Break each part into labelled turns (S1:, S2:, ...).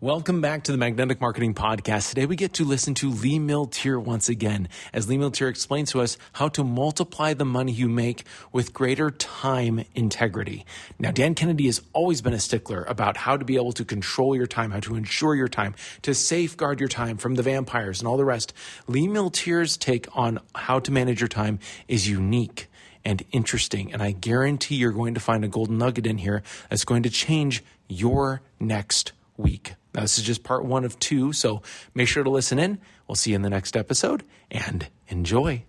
S1: Welcome back to the Magnetic Marketing Podcast. Today we get to listen to Lee Milteer once again, as Lee Milteer explains to us how to multiply the money you make with greater time integrity. Now, Dan Kennedy has always been a stickler about how to be able to control your time, how to ensure your time, to safeguard your time from the vampires and all the rest. Lee Milteer's take on how to manage your time is unique and interesting, and I guarantee you're going to find a golden nugget in here that's going to change your next week. Now, this is just part 1 of 2, so make sure to listen in. We'll see you in the next episode, and enjoy.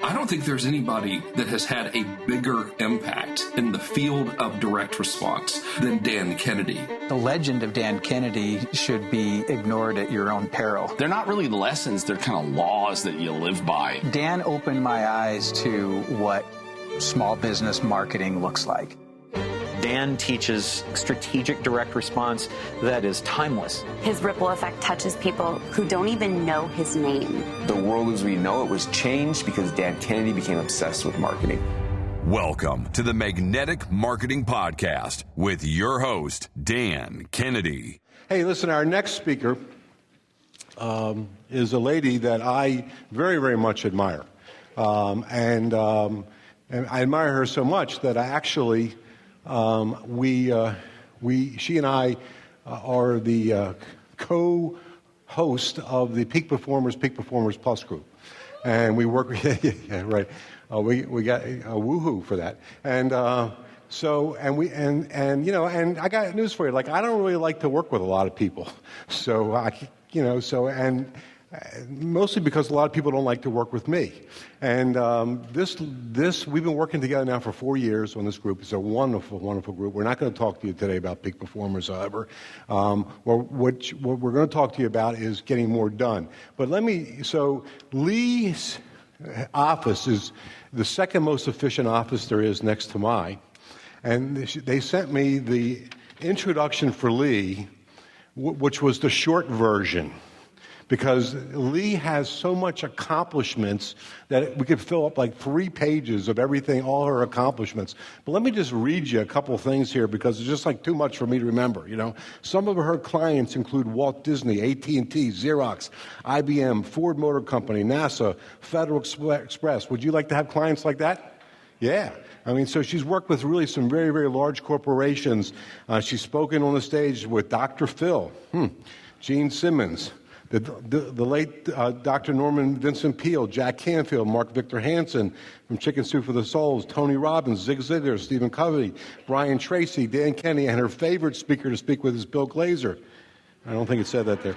S2: I don't think there's anybody that has had a bigger impact in the field of direct response than Dan Kennedy.
S3: The legend of Dan Kennedy should be ignored at your own peril.
S4: They're not really lessons, they're kind of laws that you live by.
S3: Dan opened my eyes to what small business marketing looks like.
S5: Dan teaches strategic direct response that is timeless.
S6: His ripple effect touches people who don't even know his name.
S7: The world as we know it was changed because Dan Kennedy became obsessed with marketing.
S8: Welcome to the Magnetic Marketing Podcast with your host, Dan Kennedy.
S9: Hey, listen, our next speaker is a lady that I very, very much admire. And I admire her so much that I actually... she and I are the co-host of the Peak Performers Plus group, and we work. Yeah, right. We got a woohoo for that, and I got news for you. Like, I don't really like to work with a lot of people, mostly because a lot of people don't like to work with me. And this we've been working together now for 4 years on this group. It's a wonderful, wonderful group. We're not going to talk to you today about peak performers, however. What we're going to talk to you about is getting more done. But Lee's office is the second most efficient office there is next to mine. And they sent me the introduction for Lee, which was the short version. Because Lee has so much accomplishments that we could fill up like 3 pages of everything, all her accomplishments. But let me just read you a couple things here because it's just like too much for me to remember, Some of her clients include Walt Disney, AT&T, Xerox, IBM, Ford Motor Company, NASA, Federal Express. Would you like to have clients like that? Yeah. So she's worked with really some very, very large corporations. She's spoken on the stage with Dr. Phil, Gene Simmons, the late Dr. Norman Vincent Peale, Jack Canfield, Mark Victor Hansen from Chicken Soup for the Souls, Tony Robbins, Zig Ziglar, Stephen Covey, Brian Tracy, Dan Kennedy, and her favorite speaker to speak with is Bill Glazer. I don't think it said that there.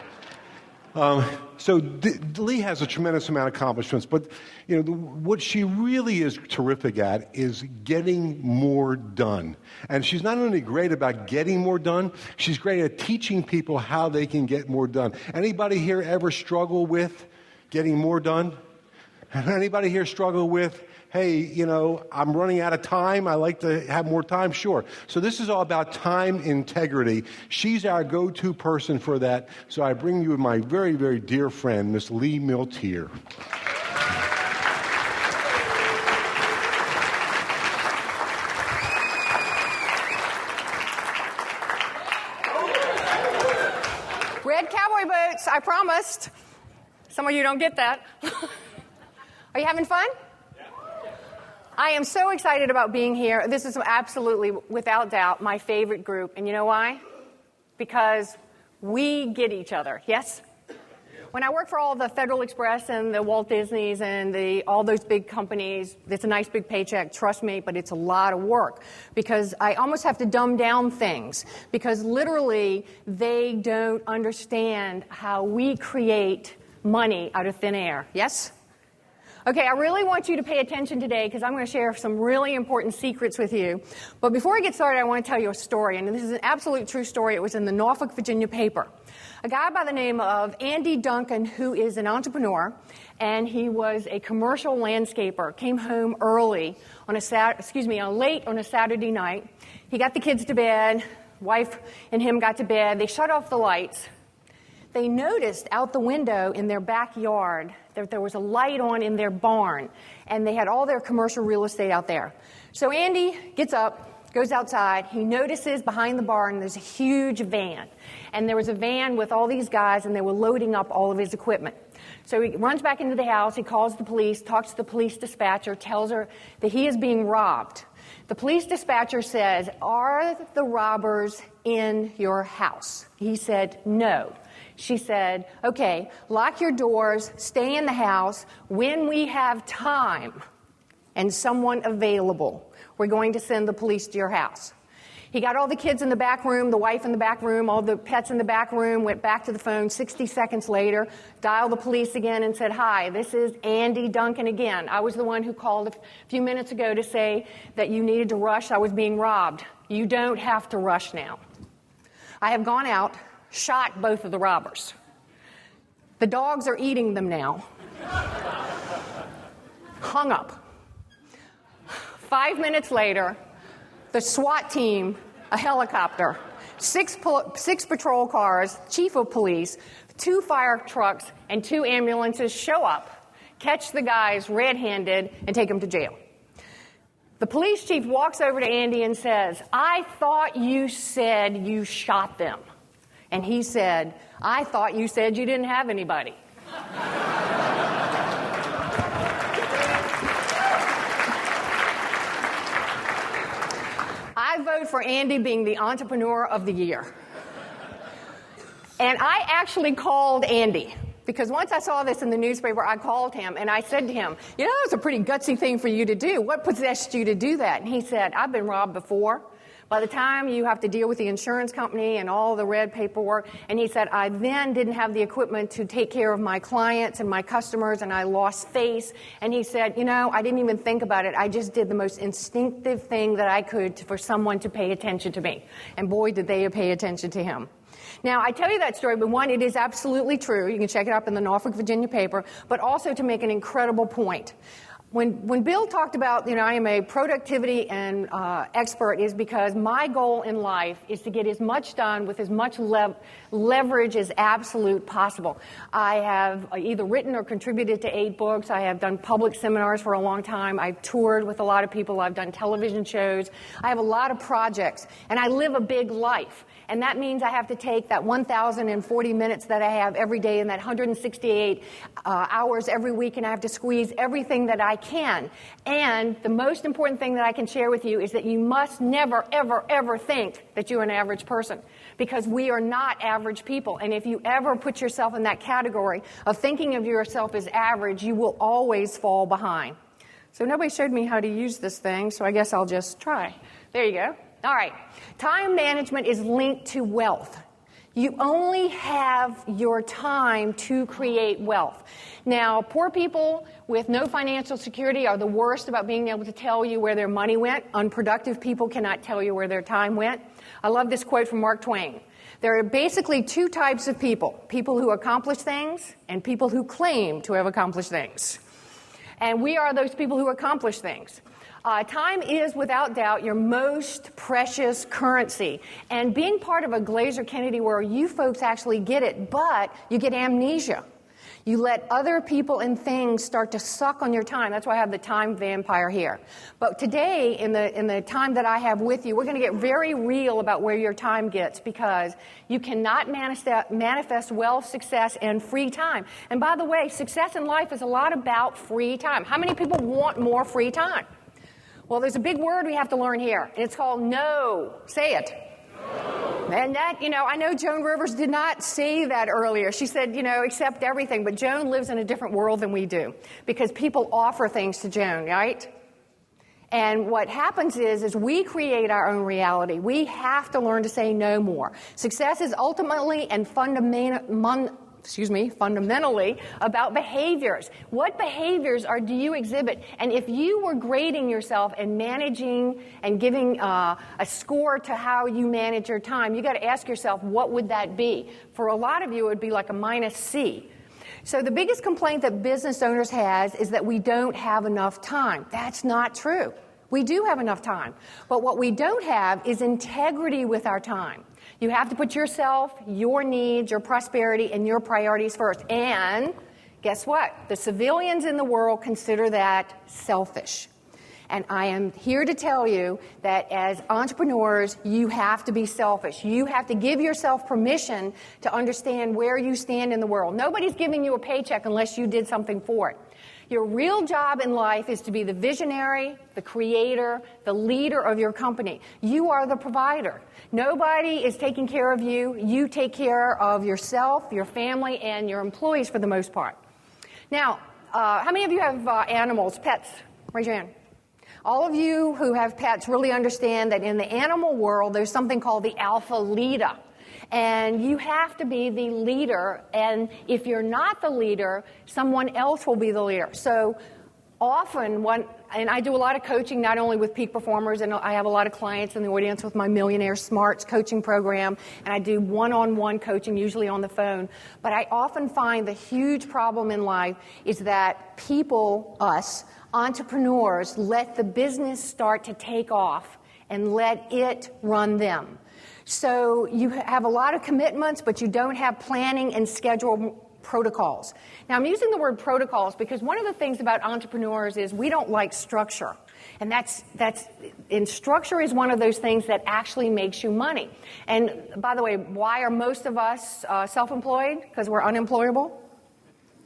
S9: Lee has a tremendous amount of accomplishments, but what she really is terrific at is getting more done. And she's not only great about getting more done, she's great at teaching people how they can get more done. Anybody here ever struggle with getting more done? Anybody here struggle with, hey, I'm running out of time, I like to have more time? Sure. So this is all about time integrity. She's our go-to person for that. So I bring you my very, very dear friend, Miss Lee Milteer.
S10: Red cowboy boots, I promised. Some of you don't get that. Are you having fun? I am so excited about being here. This is absolutely, without doubt, my favorite group. And you know why? Because we get each other, yes? When I work for all the Federal Express and the Walt Disneys and all those big companies, it's a nice big paycheck, trust me, but it's a lot of work because I almost have to dumb down things because literally they don't understand how we create money out of thin air, yes? Okay, I really want you to pay attention today because I'm going to share some really important secrets with you. But before I get started, I want to tell you a story, and this is an absolute true story. It was in the Norfolk, Virginia paper. A guy by the name of Andy Duncan, who is an entrepreneur, and he was a commercial landscaper, came home early late on a Saturday night. He got the kids to bed, wife and him got to bed. They shut off the lights. They noticed out the window in their backyard that there was a light on in their barn, and they had all their commercial real estate out there. So Andy gets up, goes outside. He notices behind the barn there's a huge van. And there was a van with all these guys, and they were loading up all of his equipment. So he runs back into the house. He calls the police, talks to the police dispatcher, tells her that he is being robbed. The police dispatcher says, "Are the robbers in your house?" He said, "No." She said, "Okay, lock your doors, stay in the house. When we have time and someone available, we're going to send the police to your house." He got all the kids in the back room, the wife in the back room, all the pets in the back room, went back to the phone 60 seconds later, dialed the police again and said, "Hi, this is Andy Duncan again. I was the one who called a few minutes ago to say that you needed to rush. I was being robbed. You don't have to rush now. I have gone out, shot both of the robbers. The dogs are eating them now." Hung up. 5 minutes later, the SWAT team, a helicopter, six patrol cars, chief of police, 2 fire trucks, and 2 ambulances show up, catch the guys red-handed, and take them to jail. The police chief walks over to Andy and says, "I thought you said you shot them." And he said, "I thought you said you didn't have anybody." I vote for Andy being the entrepreneur of the year. And I actually called Andy, because once I saw this in the newspaper, I called him and I said to him, "You know, it's a pretty gutsy thing for you to do. What possessed you to do that?" And he said, "I've been robbed before. By the time you have to deal with the insurance company and all the red paperwork," and he said, "I then didn't have the equipment to take care of my clients and my customers, and I lost face." And he said, "You know, I didn't even think about it. I just did the most instinctive thing that I could for someone to pay attention to me." And boy, did they pay attention to him. Now, I tell you that story, but one, it is absolutely true. You can check it up in the Norfolk, Virginia paper, but also to make an incredible point. When Bill talked about, I am a productivity and expert, is because my goal in life is to get as much done with as much leverage as absolute possible. I have either written or contributed to 8 books. I have done public seminars for a long time. I've toured with a lot of people. I've done television shows. I have a lot of projects, and I live a big life. And that means I have to take that 1,040 minutes that I have every day and that 168 hours every week, and I have to squeeze everything that I can. And the most important thing that I can share with you is that you must never, ever, ever think that you're an average person, because we are not average people. And if you ever put yourself in that category of thinking of yourself as average, you will always fall behind. So nobody showed me how to use this thing, so I guess I'll just try. There you go. All right. Time management is linked to wealth. You only have your time to create wealth. Now, poor people with no financial security are the worst about being able to tell you where their money went. Unproductive people cannot tell you where their time went. I love this quote from Mark Twain. There are basically 2 types of people: people who accomplish things and people who claim to have accomplished things. And we are those people who accomplish things. Time is, without doubt, your most precious currency. And being part of a Glazer Kennedy where you folks actually get it, but you get amnesia. You let other people and things start to suck on your time. That's why I have the time vampire here. But today, in the time that I have with you, we're going to get very real about where your time gets, because you cannot manifest wealth, success, and free time. And by the way, success in life is a lot about free time. How many people want more free time? Well, there's a big word we have to learn here, and it's called no. Say it. No. And that, I know Joan Rivers did not say that earlier. She said, accept everything, but Joan lives in a different world than we do, because people offer things to Joan, right? And what happens is we create our own reality. We have to learn to say no more. Success is ultimately and fundamentally about behaviors. What behaviors do you exhibit? And if you were grading yourself and managing and giving a score to how you manage your time, you got to ask yourself, what would that be? For a lot of you, it would be like a -C. So the biggest complaint that business owners has is that we don't have enough time. That's not true. We do have enough time. But what we don't have is integrity with our time. You have to put yourself, your needs, your prosperity, and your priorities first. And guess what? The civilians in the world consider that selfish. And I am here to tell you that as entrepreneurs, you have to be selfish. You have to give yourself permission to understand where you stand in the world. Nobody's giving you a paycheck unless you did something for it. Your real job in life is to be the visionary, the creator, the leader of your company. You are the provider. Nobody is taking care of you. You take care of yourself, your family, and your employees for the most part. Now, how many of you have animals, pets? Raise your hand. All of you who have pets really understand that in the animal world, there's something called the alpha leader. And you have to be the leader, and if you're not the leader, someone else will be the leader. So often, and I do a lot of coaching, not only with peak performers, and I have a lot of clients in the audience with my Millionaire Smarts coaching program, and I do one-on-one coaching, usually on the phone. But I often find the huge problem in life is that people, us, entrepreneurs, let the business start to take off and let it run them. So you have a lot of commitments, but you don't have planning and schedule protocols. Now, I'm using the word protocols because one of the things about entrepreneurs is we don't like structure. And and structure is one of those things that actually makes you money. And by the way, why are most of us self-employed? Because we're unemployable?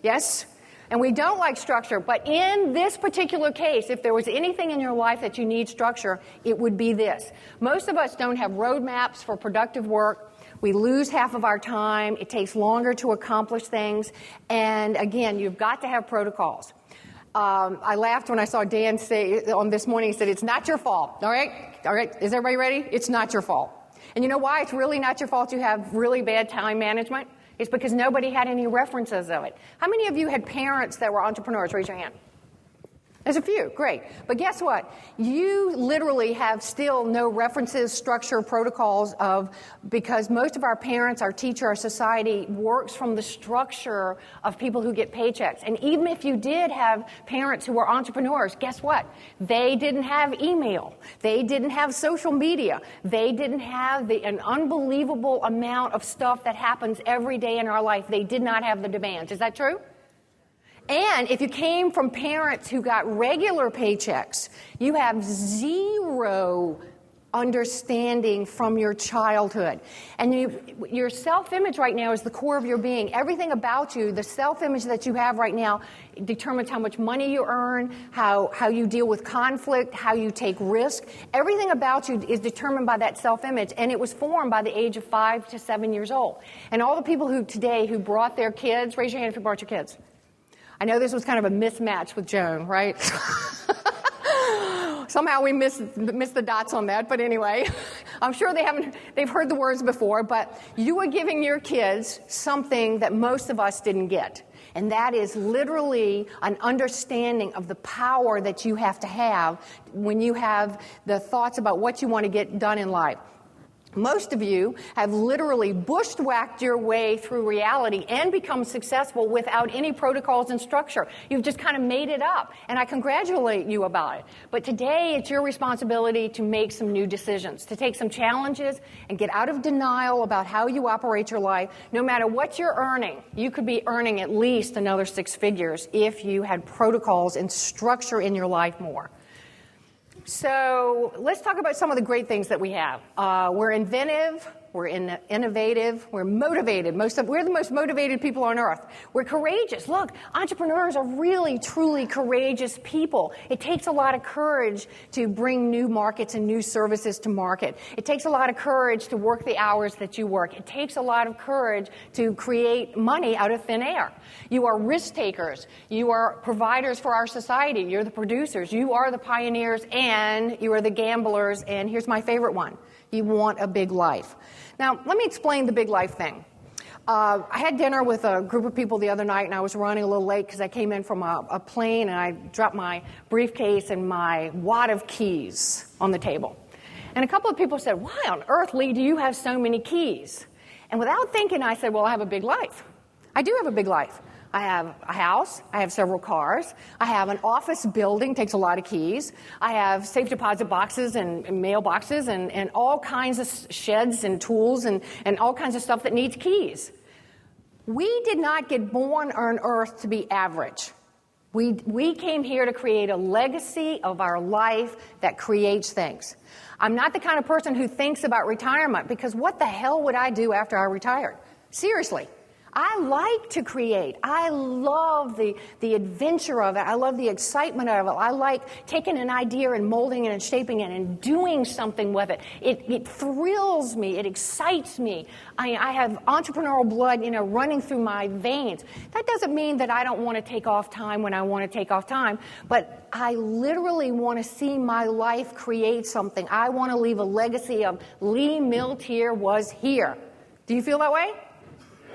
S10: Yes? And we don't like structure, but in this particular case, if there was anything in your life that you need structure, it would be this. Most of us don't have roadmaps for productive work. We lose half of our time. It takes longer to accomplish things. And again, you've got to have protocols. I laughed when I saw Dan say on this morning, he said, it's not your fault. All right, is everybody ready? It's not your fault. And you know why it's really not your fault you have really bad time management? It's because nobody had any references of it. How many of you had parents that were entrepreneurs? Raise your hand. There's a few. Great. But guess what? You literally have still no references, structure, protocols because most of our parents, our teacher, our society works from the structure of people who get paychecks. And even if you did have parents who were entrepreneurs, guess what? They didn't have email. They didn't have social media. They didn't have an unbelievable amount of stuff that happens every day in our life. They did not have the demands. Is that true? And if you came from parents who got regular paychecks, you have zero understanding from your childhood. And your self-image right now is the core of your being. Everything about you, the self-image that you have right now, determines how much money you earn, how you deal with conflict, how you take risk. Everything about you is determined by that self-image, and it was formed by the age of 5 to 7 years old. And all the people who brought their kids, raise your hand if you brought your kids. I know this was kind of a mismatch with Joan, right? Somehow we missed the dots on that, but anyway, I'm sure they've heard the words before, but you are giving your kids something that most of us didn't get. And that is literally an understanding of the power that you have to have when you have the thoughts about what you want to get done in life. Most of you have literally bushwhacked your way through reality and become successful without any protocols and structure. You've just kind of made it up, and I congratulate you about it. But today, it's your responsibility to make some new decisions, to take some challenges and get out of denial about how you operate your life. No matter what you're earning, you could be earning at least another 6 figures if you had protocols and structure in your life more. So let's talk about some of the great things that we have. We're inventive, we're innovative, we're motivated. We're the most motivated people on earth. We're courageous. Look, entrepreneurs are really, truly courageous people. It takes a lot of courage to bring new markets and new services to market. It takes a lot of courage to work the hours that you work. It takes a lot of courage to create money out of thin air. You are risk takers. You are providers for our society. You're the producers. You are the pioneers, and you are the gamblers. And here's my favorite one. You want a big life. Now, let me explain the big life thing. I had dinner with a group of people the other night, and I was running a little late because I came in from a plane, and I dropped my briefcase and my wad of keys on the table. And a couple of people said, why on earth, Lee, do you have so many keys? And without thinking, I said, well, I have a big life. I do have a big life. I have a house. I have several cars. I have an office building, takes a lot of keys. I have safe deposit boxes and mailboxes and all kinds of sheds and tools and all kinds of stuff that needs keys. We did not get born on earth to be average. We came here to create a legacy of our life that creates things. I'm not the kind of person who thinks about retirement, because what the hell would I do after I retired? Seriously. I like to create. I love the adventure of it. I love the excitement of it. I like taking an idea and molding it and shaping it and doing something with it. It thrills me. It excites me. I have entrepreneurial blood, running through my veins. That doesn't mean that I don't want to take off time when I want to take off time, but I literally want to see my life create something. I want to leave a legacy of Lee Milteer was here. Do you feel that way?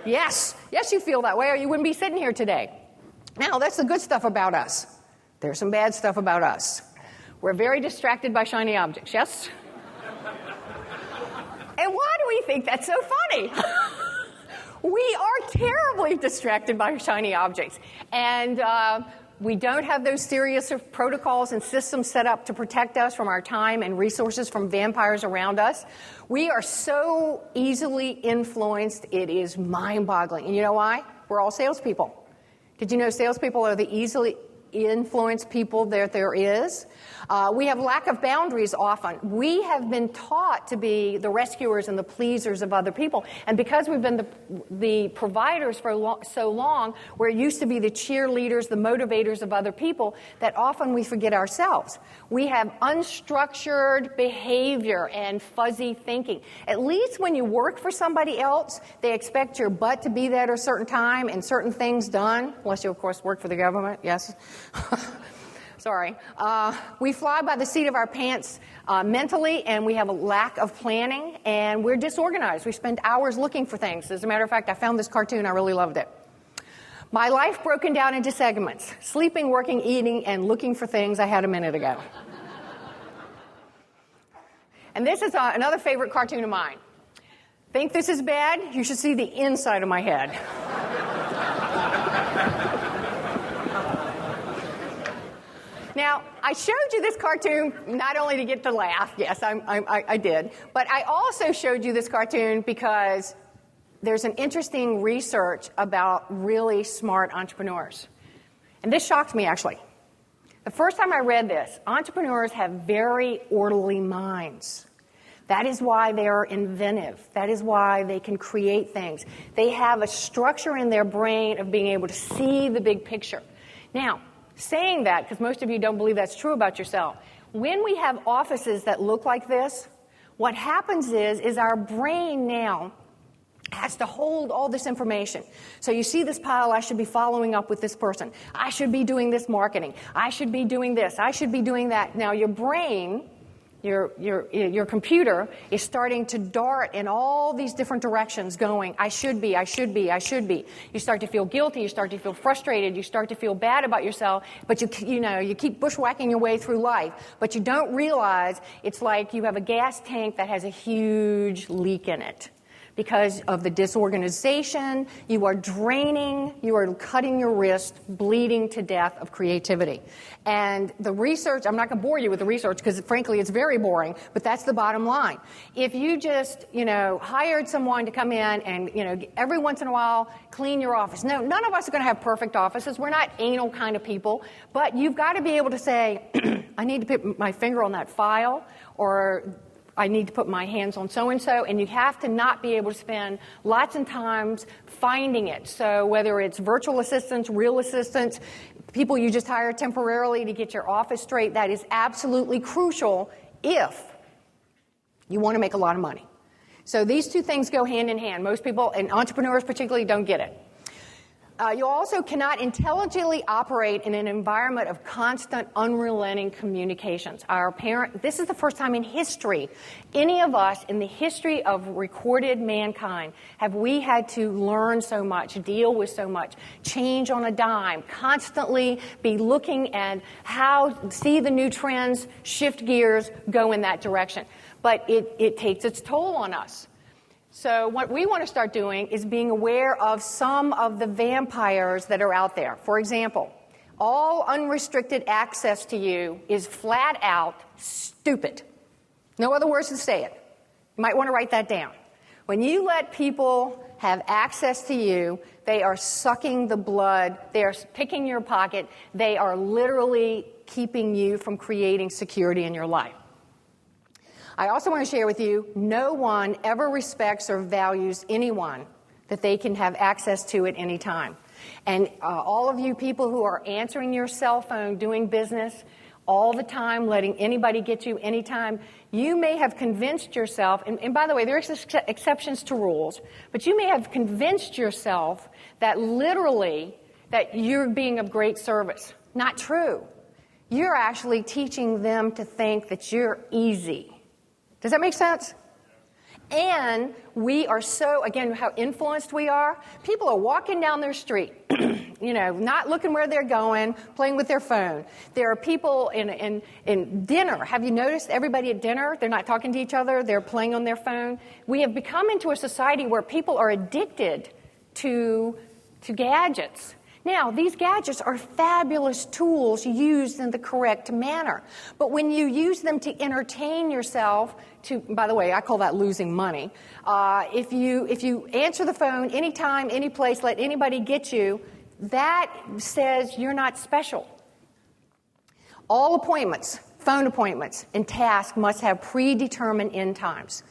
S10: Yes, you feel that way, or you wouldn't be sitting here today. Now, that's the good stuff about us. There's some bad stuff about us. We're very distracted by shiny objects, yes? And why do we think that's so funny? We are terribly distracted by shiny objects. And we don't have those serious protocols and systems set up to protect us from our time and resources from vampires around us. We are so easily influenced, it is mind-boggling. And you know why? We're all salespeople. Did you know salespeople are the easily influenced people that there is? We have lack of boundaries often. We have been taught to be the rescuers and the pleasers of other people. And because we've been the providers for so long, we're used to be the cheerleaders, the motivators of other people, that often we forget ourselves. We have unstructured behavior and fuzzy thinking. At least when you work for somebody else, they expect your butt to be there at a certain time and certain things done, unless you, of course, work for the government, yes? Sorry. We fly by the seat of our pants mentally, and we have a lack of planning, and we're disorganized. We spend hours looking for things. As a matter of fact, I found this cartoon. I really loved it. My life broken down into segments: sleeping, working, eating, and looking for things I had a minute ago. And this is another favorite cartoon of mine. Think this is bad? You should see the inside of my head. Now, I showed you this cartoon not only to get to laugh, yes, I did, but I also showed you this cartoon because there's an interesting research about really smart entrepreneurs. And this shocked me, actually. The first time I read this, entrepreneurs have very orderly minds. That is why they are inventive. That is why they can create things. They have a structure in their brain of being able to see the big picture. Now, saying that, because most of you don't believe that's true about yourself, when we have offices that look like this, what happens is our brain now has to hold all this information. So you see this pile, I should be following up with this person. I should be doing this marketing. I should be doing this. I should be doing that. Now your brain, your computer is starting to dart in all these different directions going, I should be. You start to feel guilty, you start to feel frustrated, you start to feel bad about yourself, but you keep bushwhacking your way through life. But you don't realize it's like you have a gas tank that has a huge leak in it. Because of the disorganization, you are draining, you are cutting your wrist, bleeding to death of creativity. And the research, I'm not going to bore you with the research because frankly it's very boring, but that's the bottom line. If you just, hired someone to come in and, every once in a while clean your office. No, none of us are going to have perfect offices. We're not anal kind of people, but you've got to be able to say, I need to put my finger on that file, or I need to put my hands on so-and-so, and you have to not be able to spend lots of times finding it. So whether it's virtual assistants, real assistants, people you just hire temporarily to get your office straight, that is absolutely crucial if you want to make a lot of money. So these two things go hand in hand. Most people, and entrepreneurs particularly, don't get it. You also cannot intelligently operate in an environment of constant, unrelenting communications. This is the first time in history, any of us in the history of recorded mankind, have we had to learn so much, deal with so much, change on a dime, constantly be looking at see the new trends, shift gears, go in that direction. But it takes its toll on us. So what we want to start doing is being aware of some of the vampires that are out there. For example, all unrestricted access to you is flat out stupid. No other words to say it. You might want to write that down. When you let people have access to you, they are sucking the blood, they are picking your pocket, they are literally keeping you from creating security in your life. I also want to share with you, no one ever respects or values anyone that they can have access to at any time. And all of you people who are answering your cell phone, doing business all the time, letting anybody get you anytime, you may have convinced yourself, and by the way, there are exceptions to rules, but you may have convinced yourself that literally that you're being of great service. Not true. You're actually teaching them to think that you're easy. Does that make sense? And we are so, again, how influenced we are. People are walking down their street, not looking where they're going, playing with their phone. There are people in dinner. Have you noticed everybody at dinner, they're not talking to each other, they're playing on their phone? We have become into a society where people are addicted to gadgets. Now, these gadgets are fabulous tools used in the correct manner. But when you use them to entertain yourself, by the way, I call that losing money. If you answer the phone anytime, any place, let anybody get you, that says you're not special. All appointments, phone appointments, and tasks must have predetermined end times.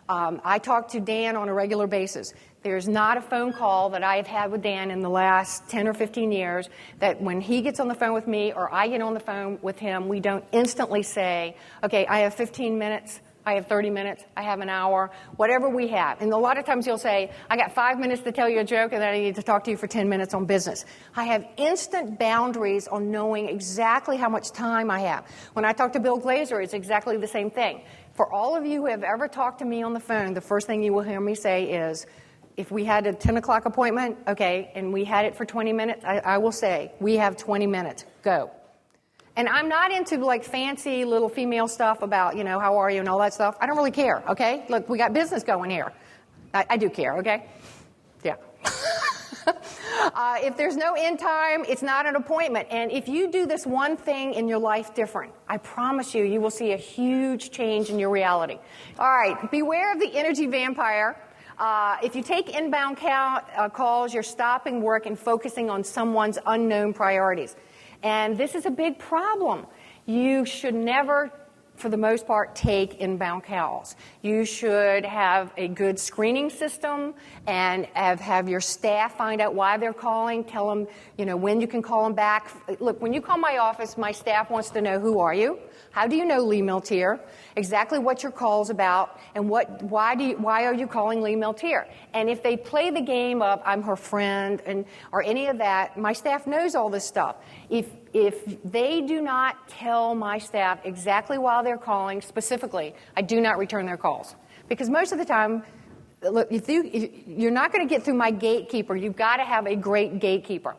S10: I talk to Dan on a regular basis. There's not a phone call that I have had with Dan in the last 10 or 15 years that when he gets on the phone with me or I get on the phone with him, we don't instantly say, okay, I have 15 minutes, I have 30 minutes, I have an hour, whatever we have. And a lot of times he'll say, I got 5 minutes to tell you a joke and then I need to talk to you for 10 minutes on business. I have instant boundaries on knowing exactly how much time I have. When I talk to Bill Glazer, it's exactly the same thing. For all of you who have ever talked to me on the phone, the first thing you will hear me say is, if we had a 10 o'clock appointment, okay, and we had it for 20 minutes, I will say, we have 20 minutes, go. And I'm not into like fancy little female stuff about, how are you and all that stuff. I don't really care, okay? Look, we got business going here. I do care, okay? Yeah. If there's no end time, it's not an appointment. And if you do this one thing in your life different, I promise you will see a huge change in your reality. All right, beware of the energy vampire. If you take inbound calls, you're stopping work and focusing on someone's unknown priorities. And this is a big problem. You should never, for the most part, take inbound calls. You should have a good screening system and have your staff find out why they're calling, tell them, when you can call them back. Look, when you call my office, my staff wants to know, who are you? How do you know Lee Milteer? Exactly what your call's about, and why are you calling Lee Milteer? And if they play the game of I'm her friend or any of that, my staff knows all this stuff. If they do not tell my staff exactly why they're calling specifically, I do not return their calls. Because most of the time, look, if you're not going to get through my gatekeeper, you've got to have a great gatekeeper.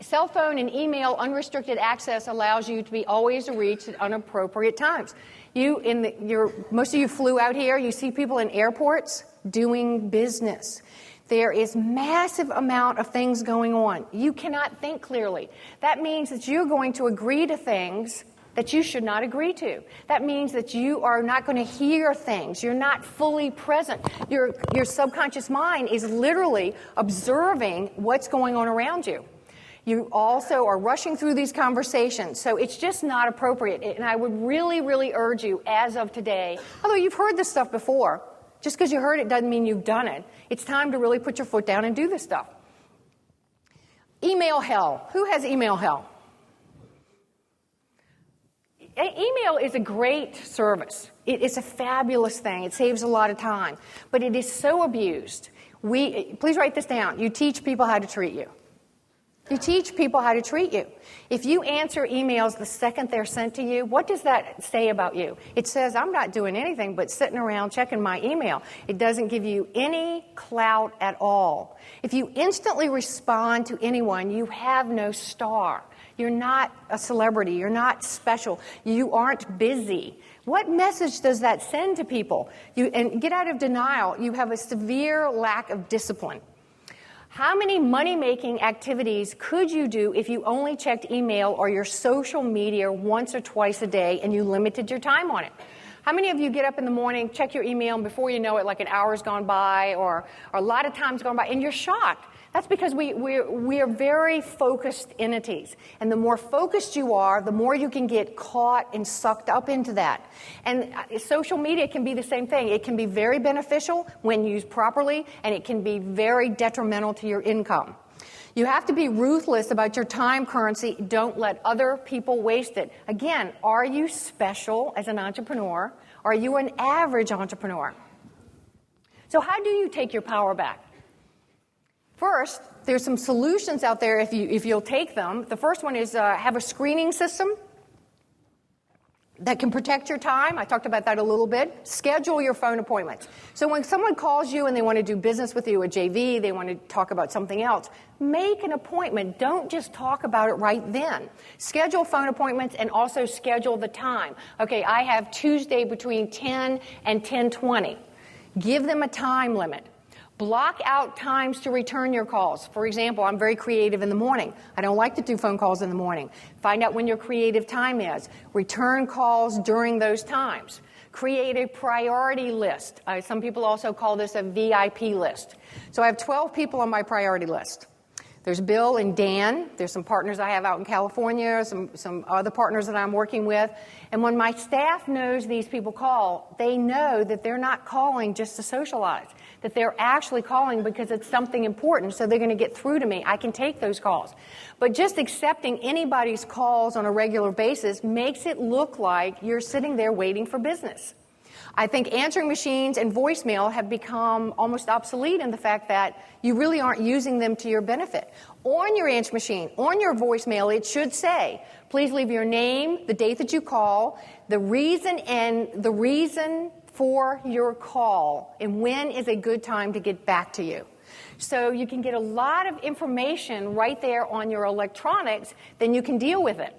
S10: Cell phone and email unrestricted access allows you to be always reached at inappropriate times. Most of you flew out here. You see people in airports doing business. There is massive amount of things going on. You cannot think clearly. That means that you're going to agree to things that you should not agree to. That means that you are not going to hear things. You're not fully present. Your subconscious mind is literally observing what's going on around you. You also are rushing through these conversations, so it's just not appropriate. And I would really, really urge you, as of today, although you've heard this stuff before, just because you heard it doesn't mean you've done it. It's time to really put your foot down and do this stuff. Email hell. Who has email hell? Email is a great service. It's a fabulous thing. It saves a lot of time. But it is so abused. Please write this down. You teach people how to treat you. You teach people how to treat you. If you answer emails the second they're sent to you, what does that say about you? It says, I'm not doing anything but sitting around checking my email. It doesn't give you any clout at all. If you instantly respond to anyone, you have no star. You're not a celebrity. You're not special. You aren't busy. What message does that send to people? And get out of denial. You have a severe lack of discipline. How many money-making activities could you do if you only checked email or your social media once or twice a day and you limited your time on it? How many of you get up in the morning, check your email, and before you know it, like an hour's gone by or a lot of time's gone by, and you're shocked? That's because we are very focused entities. And the more focused you are, the more you can get caught and sucked up into that. And social media can be the same thing. It can be very beneficial when used properly, and it can be very detrimental to your income. You have to be ruthless about your time currency. Don't let other people waste it. Again, are you special as an entrepreneur? Are you an average entrepreneur? So how do you take your power back? First, there's some solutions out there if you'll take them. The first one is have a screening system that can protect your time. I talked about that a little bit. Schedule your phone appointments. So when someone calls you and they want to do business with you at JV, they want to talk about something else, make an appointment. Don't just talk about it right then. Schedule phone appointments and also schedule the time. Okay, I have Tuesday between 10 and 10:20. Give them a time limit. Block out times to return your calls. For example, I'm very creative in the morning. I don't like to do phone calls in the morning. Find out when your creative time is. Return calls during those times. Create a priority list. Some people also call this a VIP list. So I have 12 people on my priority list. There's Bill and Dan. There's some partners I have out in California, some other partners that I'm working with. And when my staff knows these people call, they know that they're not calling just to socialize, that they're actually calling because it's something important, so they're going to get through to me. I can take those calls. But just accepting anybody's calls on a regular basis makes it look like you're sitting there waiting for business. I think answering machines and voicemail have become almost obsolete in the fact that you really aren't using them to your benefit. On your answer machine, on your voicemail, it should say, please leave your name, the date that you call, the reason for your call, and when is a good time to get back to you. So you can get a lot of information right there on your electronics, then you can deal with it.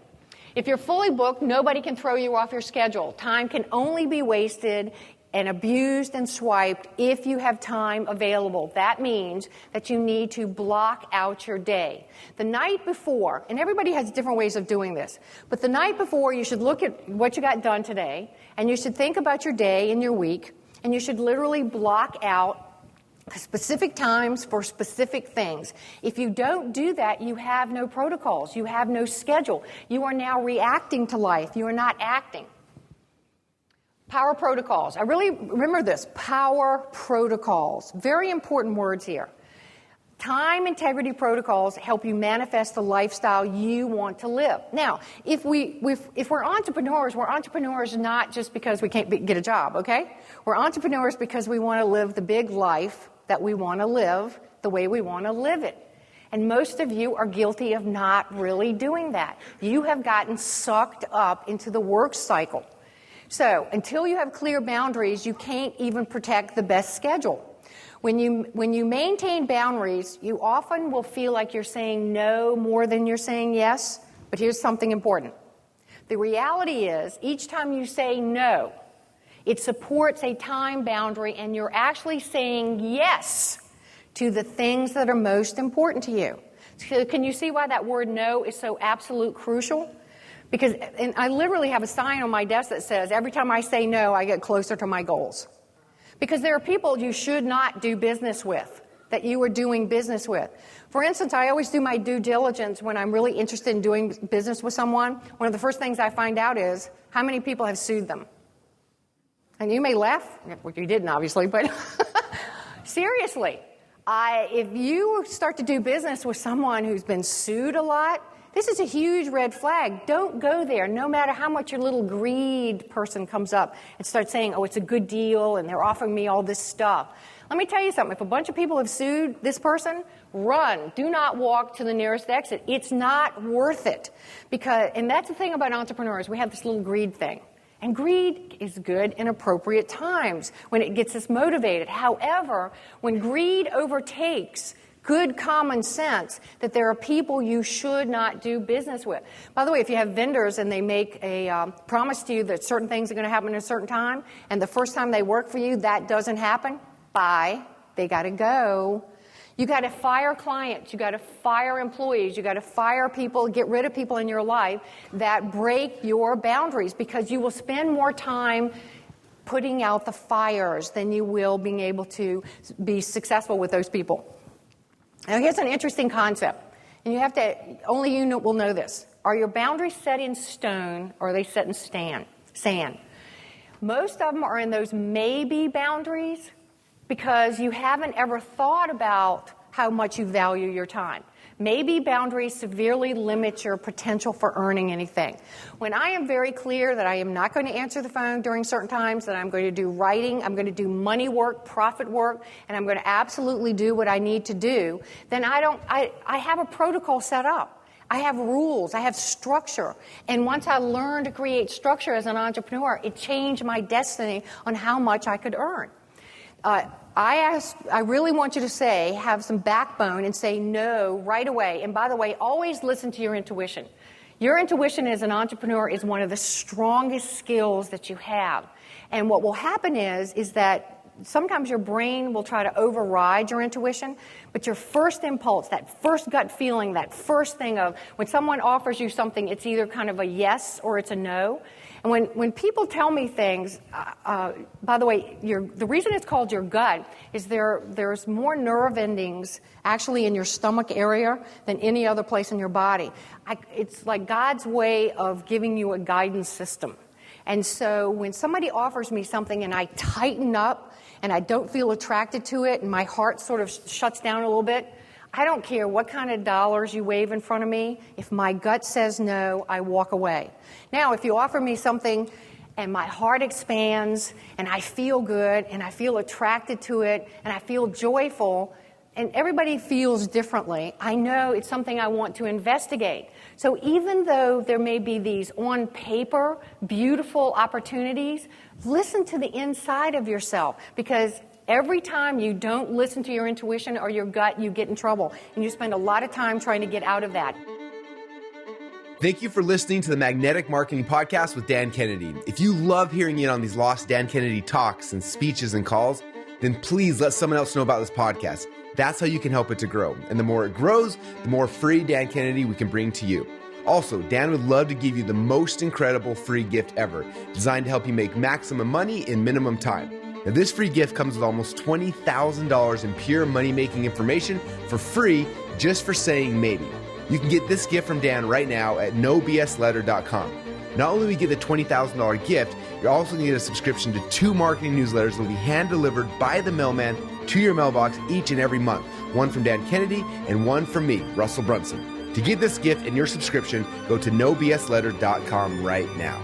S10: If you're fully booked, nobody can throw you off your schedule. Time can only be wasted and abused and swiped if you have time available. That means that you need to block out your day. The night before, and everybody has different ways of doing this, but the night before you should look at what you got done today, and you should think about your day and your week, and you should literally block out specific times for specific things. If you don't do that, you have no protocols. You have no schedule. You are now reacting to life. You are not acting. Power protocols. I really remember this. Power protocols. Very important words here. Time integrity protocols help you manifest the lifestyle you want to live. Now, if we're entrepreneurs not just because we can't get a job, okay? We're entrepreneurs because we want to live the big life that we want to live the way we want to live it. And most of you are guilty of not really doing that. You have gotten sucked up into the work cycle. So until you have clear boundaries, you can't even protect the best schedule. When you maintain boundaries, you often will feel like you're saying no more than you're saying yes. But here's something important. The reality is, each time you say no, it supports a time boundary, and you're actually saying yes to the things that are most important to you. So can you see why that word no is so absolute crucial? Because and I literally have a sign on my desk that says, every time I say no, I get closer to my goals. Because there are people you should not do business with, that you are doing business with. For instance, I always do my due diligence when I'm really interested in doing business with someone. One of the first things I find out is how many people have sued them. And you may laugh, well, you didn't obviously, but seriously, if you start to do business with someone who's been sued a lot, this is a huge red flag. Don't go there, no matter how much your little greed person comes up and starts saying, oh, it's a good deal, and they're offering me all this stuff. Let me tell you something. If a bunch of people have sued this person, run. Do not walk to the nearest exit. It's not worth it. And that's the thing about entrepreneurs. We have this little greed thing. And greed is good in appropriate times when it gets us motivated. However, when greed overtakes good common sense, that there are people you should not do business with. By the way, if you have vendors and they make a promise to you that certain things are going to happen at a certain time, and the first time they work for you, that doesn't happen, bye. They got to go. You got to fire clients. You got to fire employees. You got to fire people, get rid of people in your life that break your boundaries, because you will spend more time putting out the fires than you will being able to be successful with those people. Now, here's an interesting concept, and you have to, only you will know this. Are your boundaries set in stone, or are they set in sand? Most of them are in those maybe boundaries because you haven't ever thought about how much you value your time. Maybe boundaries severely limit your potential for earning anything. When I am very clear that I am not going to answer the phone during certain times, that I'm going to do writing, I'm going to do money work, profit work, and I'm going to absolutely do what I need to do, then I have a protocol set up. I have rules. I have structure. And once I learned to create structure as an entrepreneur, it changed my destiny on how much I could earn. I really want you to have some backbone and say no right away. And by the way, always listen to your intuition. Your intuition as an entrepreneur is one of the strongest skills that you have. And what will happen is that sometimes your brain will try to override your intuition, but your first impulse, that first gut feeling, that first thing of when someone offers you something, it's either kind of a yes or it's a no. And when people tell me things, by the way, the reason it's called your gut is there's more nerve endings actually in your stomach area than any other place in your body. It's like God's way of giving you a guidance system. And so when somebody offers me something and I tighten up and I don't feel attracted to it and my heart sort of shuts down a little bit, I don't care what kind of dollars you wave in front of me. If my gut says no, I walk away. Now, if you offer me something and my heart expands and I feel good and I feel attracted to it and I feel joyful, and everybody feels differently, I know it's something I want to investigate. So even though there may be these on paper beautiful opportunities, listen to the inside of yourself, because every time you don't listen to your intuition or your gut, you get in trouble. And you spend a lot of time trying to get out of that.
S11: Thank you for listening to the Magnetic Marketing Podcast with Dan Kennedy. If you love hearing in on these lost Dan Kennedy talks and speeches and calls, then please let someone else know about this podcast. That's how you can help it to grow. And the more it grows, the more free Dan Kennedy we can bring to you. Also, Dan would love to give you the most incredible free gift ever, designed to help you make maximum money in minimum time. Now, this free gift comes with almost $20,000 in pure money-making information for free just for saying maybe. You can get this gift from Dan right now at nobsletter.com. Not only will you get the $20,000 gift, you're also going to get a subscription to 2 marketing newsletters that will be hand-delivered by the mailman to your mailbox each and every month. One from Dan Kennedy and one from me, Russell Brunson. To get this gift and your subscription, go to nobsletter.com right now.